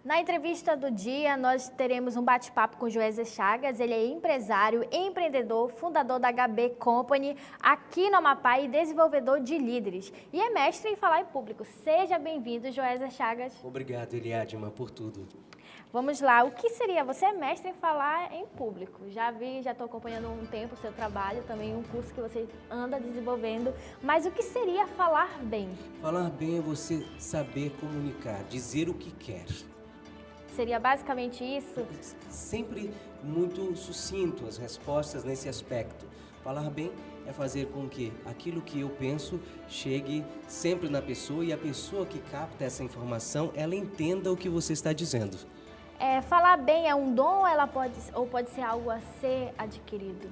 Na entrevista do dia, nós teremos um bate-papo com Joézer Chagas. Ele é empresário, empreendedor, fundador da HB Company aqui no Amapá e desenvolvedor de líderes. E é mestre em falar em público. Seja bem-vindo, Joézer Chagas. Obrigado, Eliadma, por tudo. Vamos lá, o que seria? Você é mestre em falar em público. Já estou acompanhando há um tempo o seu trabalho, também um curso que você anda desenvolvendo. Mas o que seria falar bem? Falar bem é você saber comunicar, dizer o que quer. Seria basicamente isso? Sempre muito sucinto as respostas nesse aspecto. Falar bem é fazer com que aquilo que eu penso chegue sempre na pessoa e a pessoa que capta essa informação, ela entenda o que você está dizendo. Falar bem é um dom ou pode ser algo a ser adquirido?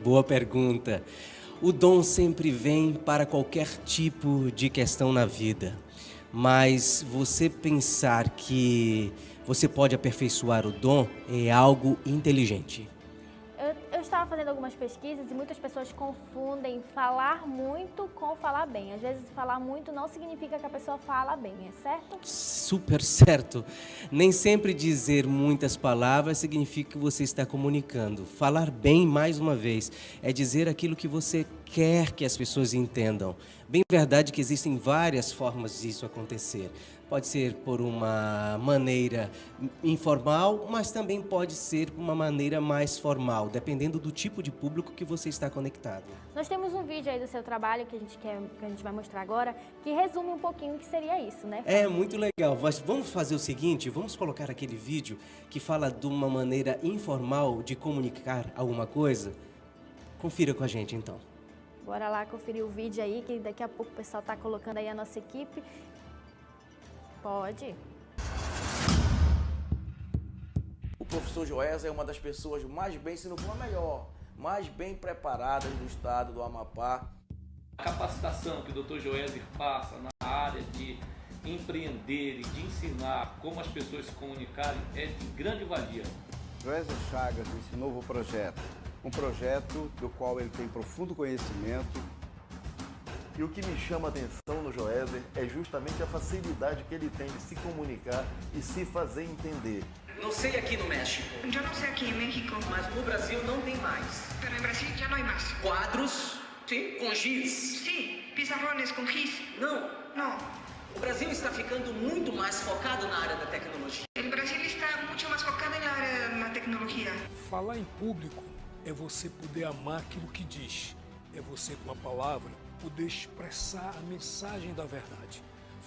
Boa pergunta. O dom sempre vem para qualquer tipo de questão na vida. Mas você pensar que você pode aperfeiçoar o dom é algo inteligente. Eu estava fazendo algumas pesquisas e muitas pessoas confundem falar muito com falar bem. Às vezes falar muito não significa que a pessoa fala bem, é certo? Super certo. Nem sempre dizer muitas palavras significa que você está comunicando. Falar bem, mais uma vez, é dizer aquilo que você quer que as pessoas entendam. Bem verdade que existem várias formas disso acontecer. Pode ser por uma maneira informal, mas também pode ser uma maneira mais formal, dependendo do tipo de público que você está conectado. Nós temos um vídeo aí do seu trabalho que a gente vai mostrar agora, que resume um pouquinho o que seria isso, né? É muito legal. Mas vamos fazer o seguinte, vamos colocar aquele vídeo que fala de uma maneira informal de comunicar alguma coisa. Confira com a gente, então. Bora lá conferir o vídeo aí, que daqui a pouco o pessoal está colocando aí a nossa equipe. Pode. O professor Joézer é uma das pessoas mais bem, se não for a melhor, mais bem preparadas do estado do Amapá. A capacitação que o Dr. Joézer passa na área de empreender e de ensinar como as pessoas se comunicarem é de grande valia. Joézer Chagas, esse novo projeto, um projeto do qual ele tem profundo conhecimento. E o que me chama a atenção no Joézer é justamente a facilidade que ele tem de se comunicar e se fazer entender. Não sei aqui no México. Eu não sei aqui em México. Mas no Brasil não tem mais. Pero em Brasil já não há mais. Quadros, sim, com giz. Sim, pizarrones com giz. Não. Não. O Brasil está ficando muito mais focado na área da tecnologia. O Brasil está muito mais focado na área da tecnologia. Falar em público é você poder amar aquilo que diz. É você, com a palavra, poder expressar a mensagem da verdade.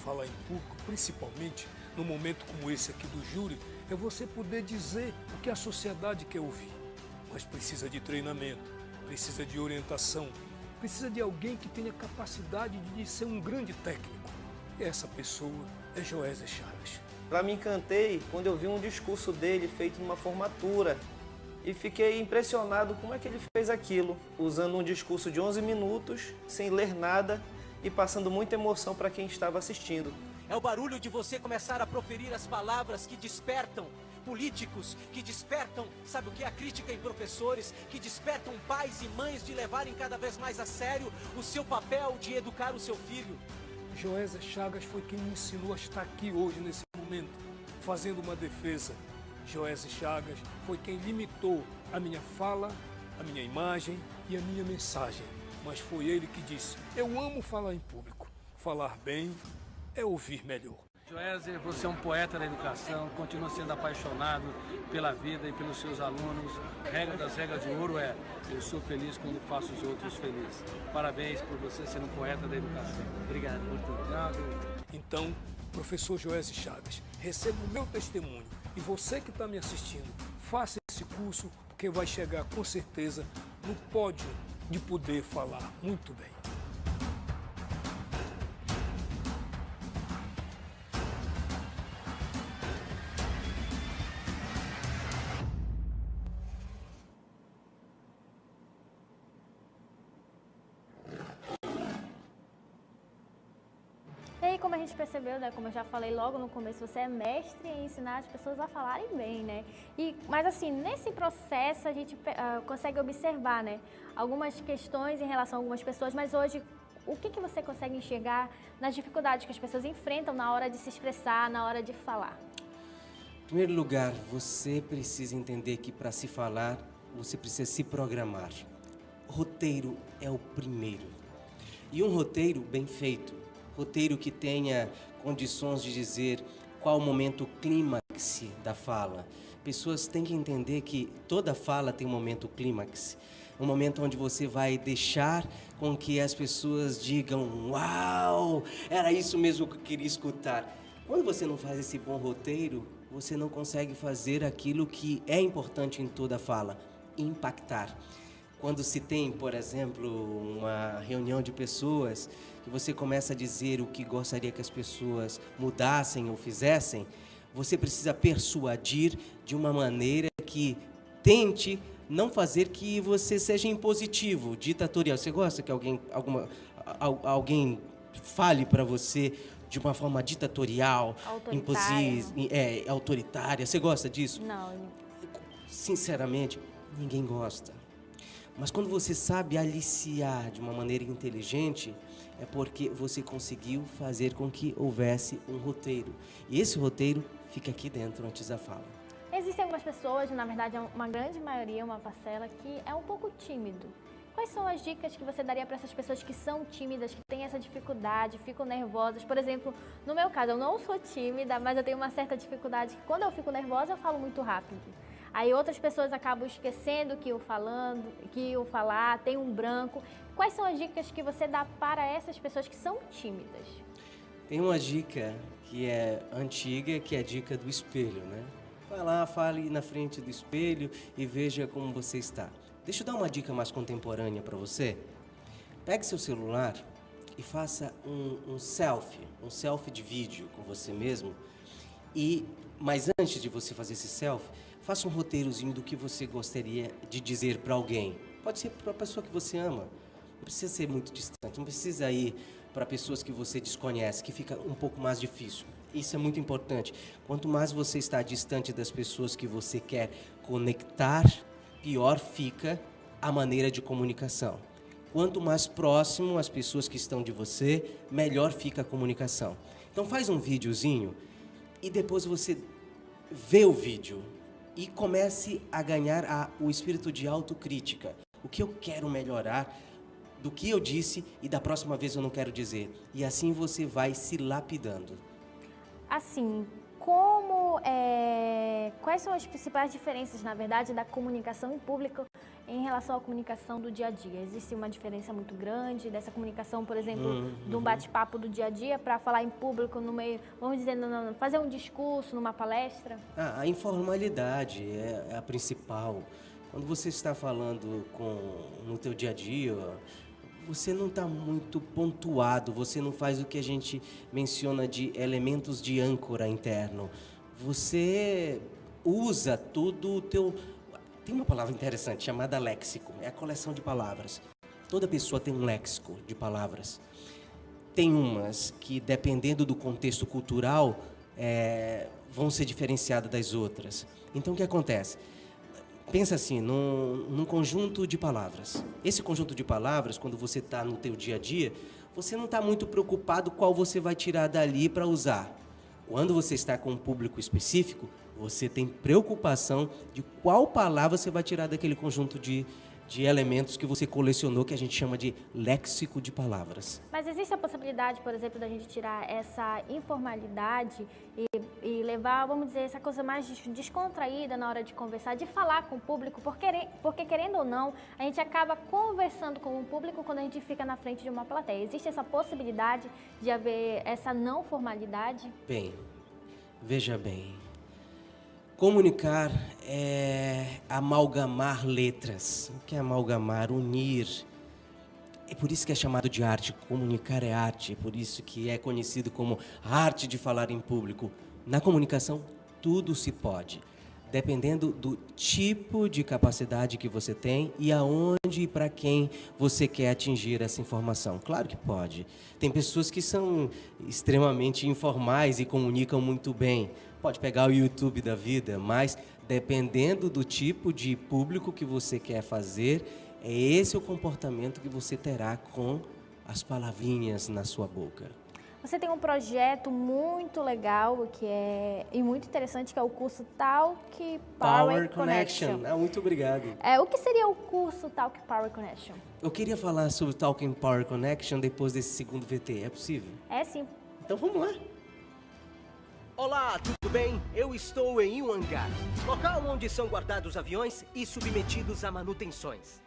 Falar em público, principalmente num momento como esse aqui do júri, é você poder dizer o que a sociedade quer ouvir. Mas precisa de treinamento, precisa de orientação, precisa de alguém que tenha capacidade de ser um grande técnico. E essa pessoa é Joézer Chagas. Eu me encantei quando eu vi um discurso dele feito numa formatura. E fiquei impressionado como é que ele fez aquilo, usando um discurso de 11 minutos, sem ler nada e passando muita emoção para quem estava assistindo. É o barulho de você começar a proferir as palavras que despertam políticos, que despertam, sabe o que? A crítica em professores, que despertam pais e mães de levarem cada vez mais a sério o seu papel de educar o seu filho. Joézer Chagas foi quem me ensinou a estar aqui hoje, nesse momento, fazendo uma defesa. Joézer Chagas foi quem limitou a minha fala, a minha imagem e a minha mensagem. Mas foi ele que disse, eu amo falar em público. Falar bem é ouvir melhor. Joézer, você é um poeta da educação, continua sendo apaixonado pela vida e pelos seus alunos. A regra das regras de ouro é, eu sou feliz quando faço os outros felizes. Parabéns por você ser um poeta da educação. Obrigado por tudo. Obrigado. Então, professor Joézer Chagas, receba o meu testemunho. E você que está me assistindo, faça esse curso, porque vai chegar com certeza no pódio de poder falar muito bem. E aí, como a gente percebeu, né, como eu já falei logo no começo, você é mestre em ensinar as pessoas a falarem bem, né? Mas assim, nesse processo a gente consegue observar, né, algumas questões em relação a algumas pessoas, mas hoje o que você consegue enxergar nas dificuldades que as pessoas enfrentam na hora de se expressar, na hora de falar? primeiro lugar, você precisa entender que para se falar, você precisa se programar. O roteiro é o primeiro. E um roteiro bem feito, roteiro que tenha condições de dizer qual o momento clímax da fala. Pessoas têm que entender que toda fala tem um momento clímax. Um momento onde você vai deixar com que as pessoas digam: uau, era isso mesmo que eu queria escutar. Quando você não faz esse bom roteiro, você não consegue fazer aquilo que é importante em toda fala, impactar. Quando se tem, por exemplo, uma reunião de pessoas, que você começa a dizer o que gostaria que as pessoas mudassem ou fizessem, você precisa persuadir de uma maneira que tente não fazer que você seja impositivo, ditatorial. Você gosta que alguém fale para você de uma forma ditatorial, autoritária? Você gosta disso? Não. Sinceramente, ninguém gosta. Mas quando você sabe aliciar de uma maneira inteligente, é porque você conseguiu fazer com que houvesse um roteiro. E esse roteiro fica aqui dentro antes da fala. Existem algumas pessoas, na verdade uma grande maioria, uma parcela, que é um pouco tímido. Quais são as dicas que você daria para essas pessoas que são tímidas, que têm essa dificuldade, ficam nervosas? Por exemplo, no meu caso, eu não sou tímida, mas eu tenho uma certa dificuldade que quando eu fico nervosa, eu falo muito rápido. Aí outras pessoas acabam esquecendo que eu falar, tem um branco. Quais são as dicas que você dá para essas pessoas que são tímidas? Tem uma dica que é antiga, que é a dica do espelho, né? Vai lá, fale na frente do espelho e veja como você está. Deixa eu dar uma dica mais contemporânea para você. Pegue seu celular e faça um selfie de vídeo com você mesmo. Mas antes de você fazer esse selfie, faça um roteirozinho do que você gostaria de dizer para alguém. Pode ser para a pessoa que você ama. Não precisa ser muito distante, não precisa ir para pessoas que você desconhece, que fica um pouco mais difícil. Isso é muito importante. Quanto mais você está distante das pessoas que você quer conectar, pior fica a maneira de comunicação. Quanto mais próximo as pessoas que estão de você, melhor fica a comunicação. Então faz um videozinho e depois você vê o vídeo e comece a ganhar o espírito de autocrítica. O que eu quero melhorar do que eu disse e da próxima vez eu não quero dizer. E assim você vai se lapidando. Assim, quais são as principais diferenças, na verdade, da comunicação em público em relação à comunicação do dia a dia? Existe uma diferença muito grande dessa comunicação, por exemplo, de um bate-papo do dia a dia para falar em público no meio, vamos dizer, fazer um discurso, numa palestra? A informalidade é a principal. Quando você está falando no teu dia a dia, você não está muito pontuado, você não faz o que a gente menciona de elementos de âncora interno. Você usa todo o teu... Tem uma palavra interessante chamada léxico, é a coleção de palavras. Toda pessoa tem um léxico de palavras. Tem umas que, dependendo do contexto cultural, vão ser diferenciadas das outras. Então, o que acontece? Pensa assim, num conjunto de palavras. Esse conjunto de palavras, quando você está no teu dia a dia, você não está muito preocupado qual você vai tirar dali para usar. Quando você está com um público específico, você tem preocupação de qual palavra você vai tirar daquele conjunto de elementos que você colecionou, que a gente chama de léxico de palavras. Mas existe a possibilidade, por exemplo, da gente tirar essa informalidade e levar, vamos dizer, essa coisa mais descontraída na hora de conversar, de falar com o público, porque querendo ou não, a gente acaba conversando com o público quando a gente fica na frente de uma plateia. Existe essa possibilidade de haver essa não formalidade? Bem, veja bem. Comunicar é amalgamar letras. O que é amalgamar? Unir. É por isso que é chamado de arte. Comunicar é arte. É por isso que é conhecido como a arte de falar em público. Na comunicação, tudo se pode. Dependendo do tipo de capacidade que você tem e aonde e para quem você quer atingir essa informação. Claro que pode. Tem pessoas que são extremamente informais e comunicam muito bem. Pode pegar o YouTube da vida, mas dependendo do tipo de público que você quer fazer, é esse o comportamento que você terá com as palavrinhas na sua boca. Você tem um projeto muito legal e muito interessante, que é o curso Talk Power Connection. Muito obrigado. O que seria o curso Talk Power Connection? Eu queria falar sobre o Talking Power Connection depois desse segundo VT. É possível? É sim. Então vamos lá. Olá, tudo bem? Eu estou em um hangar, local onde são guardados aviões e submetidos a manutenções.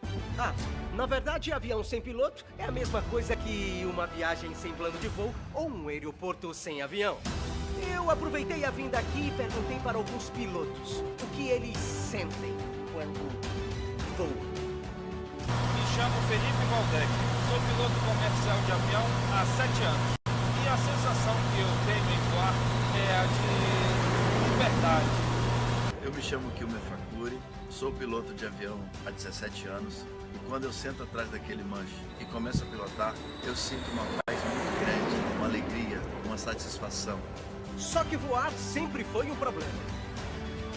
Na verdade, avião sem piloto é a mesma coisa que uma viagem sem plano de voo ou um aeroporto sem avião. Eu aproveitei a vinda aqui e perguntei para alguns pilotos o que eles sentem quando voam. Me chamo Felipe Valdec, sou piloto comercial de avião há 7 anos. E a sensação que eu tenho em voar é a de liberdade. Eu me chamo Kilmer Facuri, sou piloto de avião há 17 anos e quando eu sento atrás daquele manche e começo a pilotar, eu sinto uma paz muito grande, uma alegria, uma satisfação. Só que voar sempre foi um problema.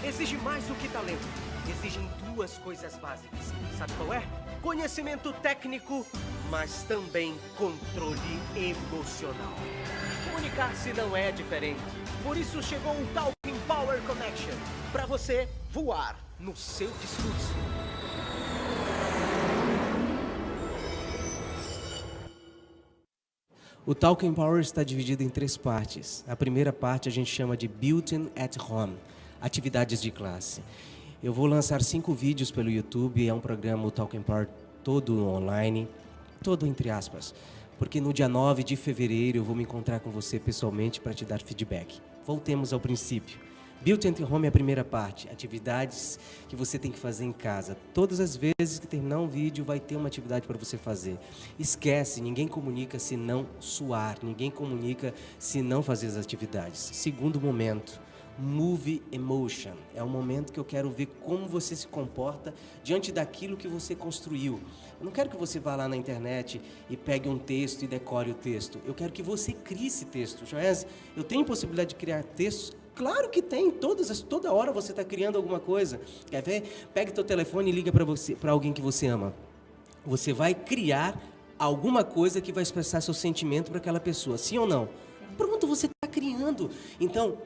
Exige mais do que talento. Exigem 2 coisas básicas. Sabe qual é? Conhecimento técnico, mas também controle emocional. Comunicar-se não é diferente. Por isso chegou o Talking Power Connection, para você voar no seu discurso. O Talking Power está dividido em 3 partes. A primeira parte a gente chama de Built-in at Home, atividades de classe. Eu vou lançar 5 vídeos pelo YouTube, é um programa, o Talking Power, todo online, todo entre aspas, porque no dia 9 de fevereiro eu vou me encontrar com você pessoalmente para te dar feedback. Voltemos ao princípio. Built-in at Home é a primeira parte, atividades que você tem que fazer em casa. Todas as vezes que terminar um vídeo vai ter uma atividade para você fazer. Esquece, ninguém comunica se não suar, ninguém comunica se não fazer as atividades. Segundo momento, Move Emotion. É um momento que eu quero ver como você se comporta diante daquilo que você construiu. Eu não quero que você vá lá na internet e pegue um texto e decore o texto. Eu quero que você crie esse texto. Joés, eu tenho possibilidade de criar textos? Claro que tem. Toda hora você está criando alguma coisa. Quer ver? Pegue teu telefone e liga para alguém que você ama. Você vai criar alguma coisa que vai expressar seu sentimento para aquela pessoa. Sim ou não? Pronto, você está criando. Então,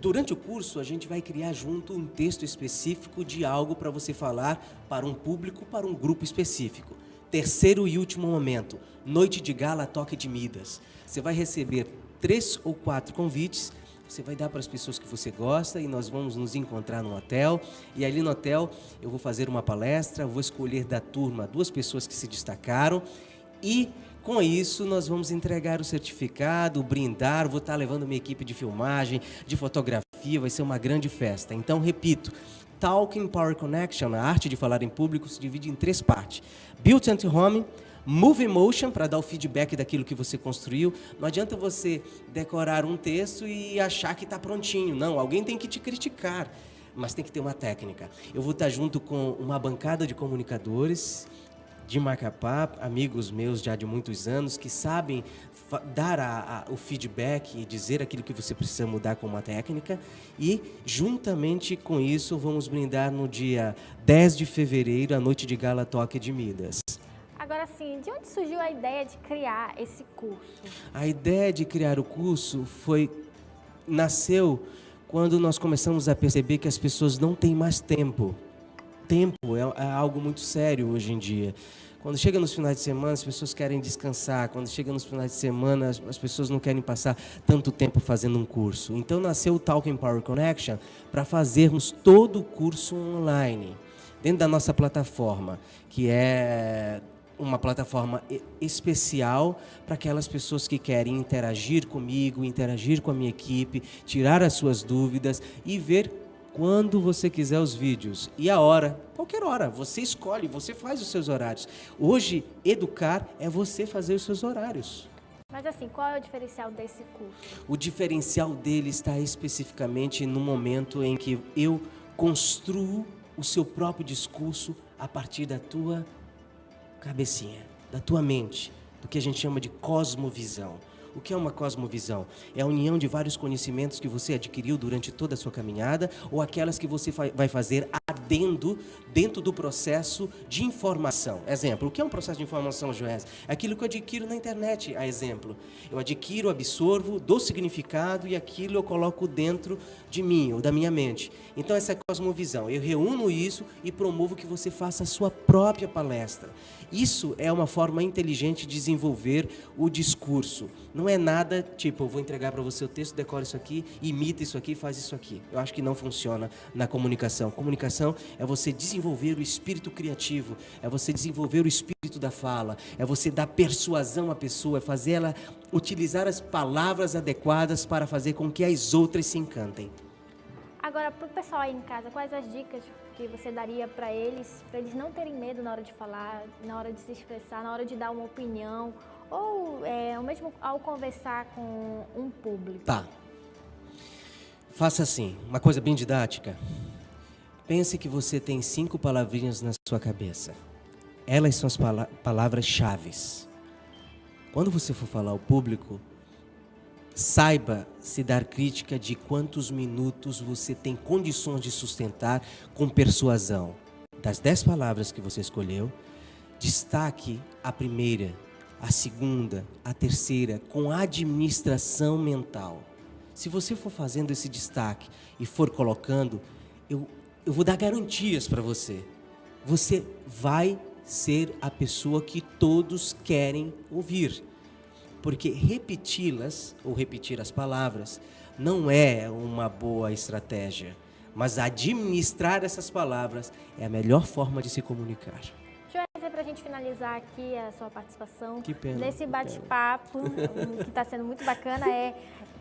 durante o curso, a gente vai criar junto um texto específico de algo para você falar para um público, para um grupo específico. Terceiro e último momento, noite de gala Toque de Midas. Você vai receber 3 ou 4 convites, você vai dar para as pessoas que você gosta e nós vamos nos encontrar no hotel. E ali no hotel eu vou fazer uma palestra, vou escolher da turma 2 pessoas que se destacaram e com isso, nós vamos entregar o certificado, brindar, vou estar levando minha equipe de filmagem, de fotografia, vai ser uma grande festa. Então, repito, Talking Power Connection, a arte de falar em público, se divide em 3 partes. Built-in at Home, Move Emotion, para dar o feedback daquilo que você construiu. Não adianta você decorar um texto e achar que está prontinho. Não, alguém tem que te criticar, mas tem que ter uma técnica. Eu vou estar junto com uma bancada de comunicadores de Macapá, amigos meus já de muitos anos, que sabem dar o feedback e dizer aquilo que você precisa mudar com uma técnica. E, juntamente com isso, vamos brindar no dia 10 de fevereiro, a noite de gala Toque de Midas. Agora sim, de onde surgiu a ideia de criar esse curso? A ideia de criar o curso nasceu quando nós começamos a perceber que as pessoas não têm mais tempo. Tempo é algo muito sério hoje em dia. Quando chega nos finais de semana, as pessoas querem descansar. Quando chega nos finais de semana, as pessoas não querem passar tanto tempo fazendo um curso. Então, nasceu o Talking Power Connection para fazermos todo o curso online, dentro da nossa plataforma, que é uma plataforma especial para aquelas pessoas que querem interagir comigo, interagir com a minha equipe, tirar as suas dúvidas e ver quando você quiser os vídeos. E a hora, qualquer hora, você escolhe, você faz os seus horários. Hoje, educar é você fazer os seus horários. Mas assim, qual é o diferencial desse curso? O diferencial dele está especificamente no momento em que eu construo o seu próprio discurso a partir da tua cabecinha, da tua mente, do que a gente chama de cosmovisão. O que é uma cosmovisão? É a união de vários conhecimentos que você adquiriu durante toda a sua caminhada ou aquelas que você vai fazer adendo dentro do processo de informação. Exemplo, o que é um processo de informação, Joés? É aquilo que eu adquiro na internet, a exemplo. Eu adquiro, absorvo, dou significado e aquilo eu coloco dentro de mim ou da minha mente. Então essa é a cosmovisão. Eu reúno isso e promovo que você faça a sua própria palestra. Isso é uma forma inteligente de desenvolver o discurso. Não é nada tipo, eu vou entregar para você o texto, decora isso aqui, imita isso aqui, faz isso aqui. Eu acho que não funciona na comunicação. Comunicação é você desenvolver o espírito criativo, é você desenvolver o espírito da fala, é você dar persuasão à pessoa, é fazer ela utilizar as palavras adequadas para fazer com que as outras se encantem. Agora, para o pessoal aí em casa, quais as dicas que você daria para eles não terem medo na hora de falar, na hora de se expressar, na hora de dar uma opinião, ou mesmo ao conversar com um público? Tá. Faça assim, uma coisa bem didática. Pense que você tem 5 palavrinhas na sua cabeça. Elas são as palavras-chave. Quando você for falar ao público, saiba se dar crítica de quantos minutos você tem condições de sustentar com persuasão. Das 10 palavras que você escolheu, destaque a primeira, a segunda, a terceira, com administração mental. Se você for fazendo esse destaque e for colocando, eu vou dar garantias para você. Você vai ser a pessoa que todos querem ouvir. Porque repeti-las, ou repetir as palavras, não é uma boa estratégia. Mas administrar essas palavras é a melhor forma de se comunicar. Joés, para a gente finalizar aqui a sua participação nesse Que bate-papo, que está sendo muito bacana,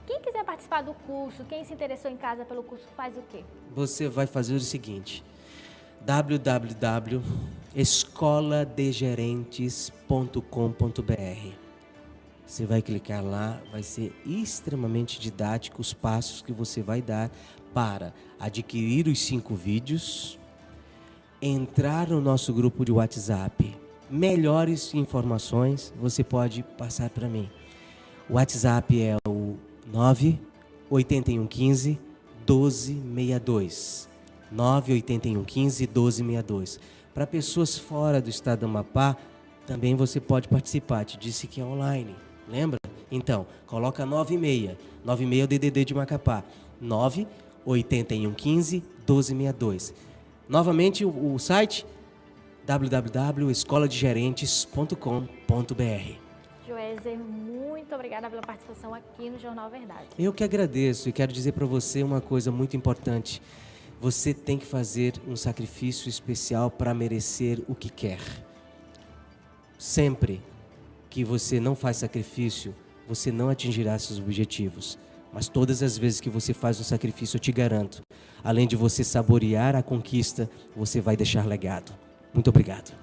quem quiser participar do curso, quem se interessou em casa pelo curso, faz o quê? Você vai fazer o seguinte, www.escoladegerentes.com.br. Você vai clicar lá, vai ser extremamente didático os passos que você vai dar para adquirir os 5 vídeos, entrar no nosso grupo de WhatsApp. Melhores informações você pode passar para mim. O WhatsApp é o 98115 1262. 98115 1262. Para pessoas fora do estado do Amapá, também você pode participar. Te disse que é online. Lembra? Então, coloca 96. 96 é o DDD de Macapá. 98115 1262. Novamente o site www.escoladegerentes.com.br. Joézer, muito obrigada pela participação aqui no Jornal Verdade. Eu que agradeço e quero dizer para você uma coisa muito importante. Você tem que fazer um sacrifício especial para merecer o que quer. Sempre que você não faz sacrifício, você não atingirá seus objetivos. Mas todas as vezes que você faz um sacrifício, eu te garanto, além de você saborear a conquista, você vai deixar legado. Muito obrigado.